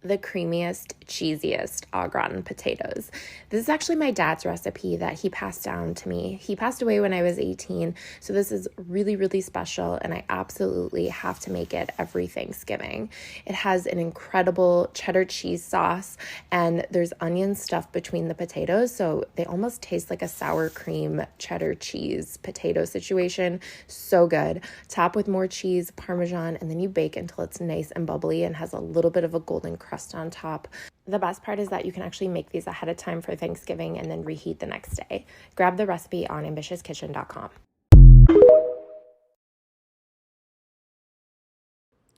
The creamiest, cheesiest au gratin potatoes. This is actually my dad's recipe that he passed down to me. He passed away when I was 18, so this is really, really special, and I absolutely have to make it every Thanksgiving. It has an incredible cheddar cheese sauce, and there's onion stuffed between the potatoes, so they almost taste like a sour cream cheddar cheese potato situation. So good. Top with more cheese, Parmesan, and then you bake until it's nice and bubbly and has a little bit of a golden crust on top. The best part is that you can actually make these ahead of time for Thanksgiving and then reheat the next day. Grab the recipe on ambitiouskitchen.com.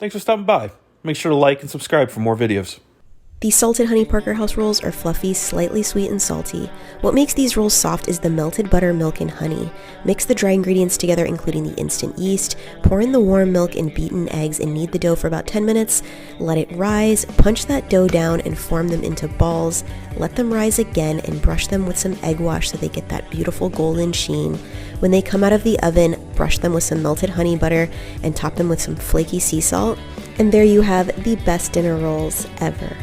Thanks for stopping by. Make sure to like and subscribe for more videos. These salted honey Parker House rolls are fluffy, slightly sweet and salty. What makes these rolls soft is the melted butter, milk, and honey. Mix the dry ingredients together, including the instant yeast. Pour in the warm milk and beaten eggs and knead the dough for about 10 minutes. Let it rise, punch that dough down and form them into balls. Let them rise again and brush them with some egg wash so they get that beautiful golden sheen. When they come out of the oven, brush them with some melted honey butter and top them with some flaky sea salt. And there you have the best dinner rolls ever.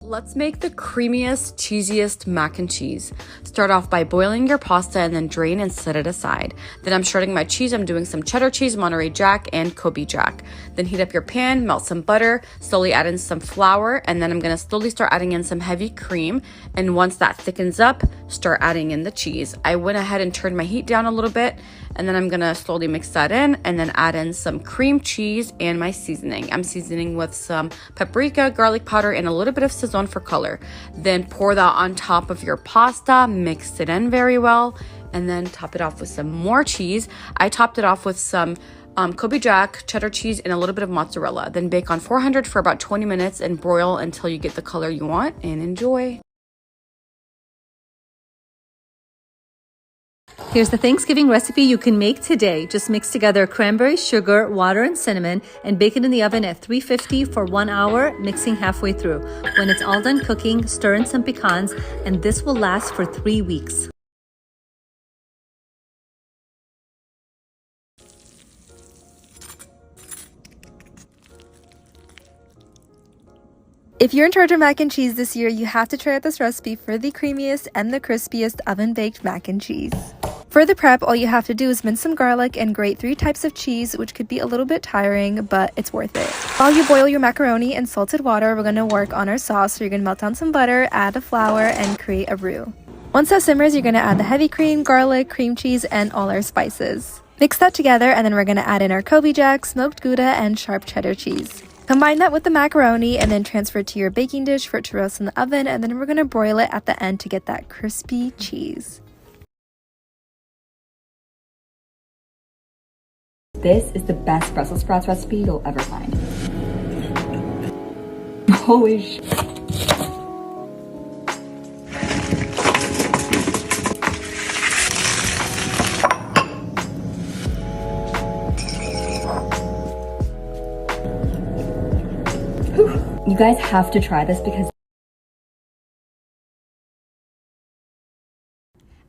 Let's make the creamiest, cheesiest mac and cheese. Start off by boiling your pasta and then drain and set it aside. Then I'm shredding my cheese. I'm doing some cheddar cheese, Monterey Jack, and Kobe Jack. Then heat up your pan, melt some butter, slowly add in some flour, and then I'm gonna slowly start adding in some heavy cream. And once that thickens up, start adding in the cheese. I went ahead and turned my heat down a little bit, and then I'm gonna slowly mix that in and then add in some cream cheese and my seasoning. I'm seasoning with some paprika, garlic powder, and a little bit of Sazon for color. Then pour that on top of your pasta, mix it in very well, and then top it off with some more cheese. I topped it off with some Kobe Jack, cheddar cheese, and a little bit of mozzarella. Then bake on 400 for about 20 minutes and broil until you get the color you want, and enjoy. Here's the Thanksgiving recipe you can make today. Just mix together cranberry, sugar, water, and cinnamon and bake it in the oven at 350 for 1 hour, mixing halfway through. When it's all done cooking, stir in some pecans, and this will last for 3 weeks. If you're in charge of mac and cheese this year, you have to try out this recipe for the creamiest and the crispiest oven-baked mac and cheese. For the prep, all you have to do is mince some garlic and grate 3 types of cheese, which could be a little bit tiring, but it's worth it. While you boil your macaroni in salted water, we're going to work on our sauce. So you're going to melt down some butter, add the flour, and create a roux. Once that simmers, you're going to add the heavy cream, garlic, cream cheese, and all our spices. Mix that together, and then we're going to add in our Kobe Jack, smoked Gouda, and sharp cheddar cheese. Combine that with the macaroni and then transfer it to your baking dish for it to roast in the oven, and then we're going to broil it at the end to get that crispy cheese. This is the best Brussels sprouts recipe you'll ever find. Holy sh! You guys have to try this because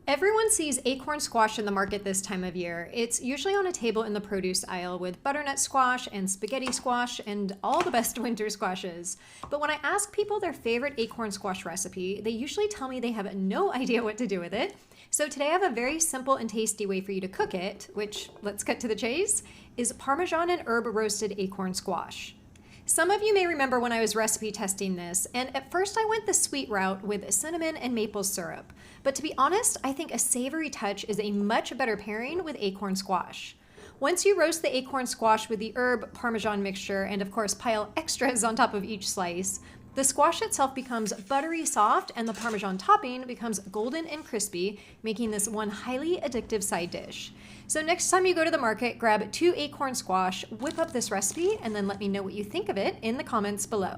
everyone sees acorn squash in the market this time of year. It's usually on a table in the produce aisle with butternut squash and spaghetti squash and all the best winter squashes. But when I ask people their favorite acorn squash recipe, they usually tell me they have no idea what to do with it. So today I have a very simple and tasty way for you to cook it, which, let's cut to the chase, is Parmesan and herb roasted acorn squash. Some of you may remember when I was recipe testing this, and at first I went the sweet route with cinnamon and maple syrup. But to be honest, I think a savory touch is a much better pairing with acorn squash. Once you roast the acorn squash with the herb Parmesan mixture, and of course pile extras on top of each slice, the squash itself becomes buttery soft and the Parmesan topping becomes golden and crispy, making this one highly addictive side dish. So next time you go to the market, grab 2 acorn squash, whip up this recipe, and then let me know what you think of it in the comments below.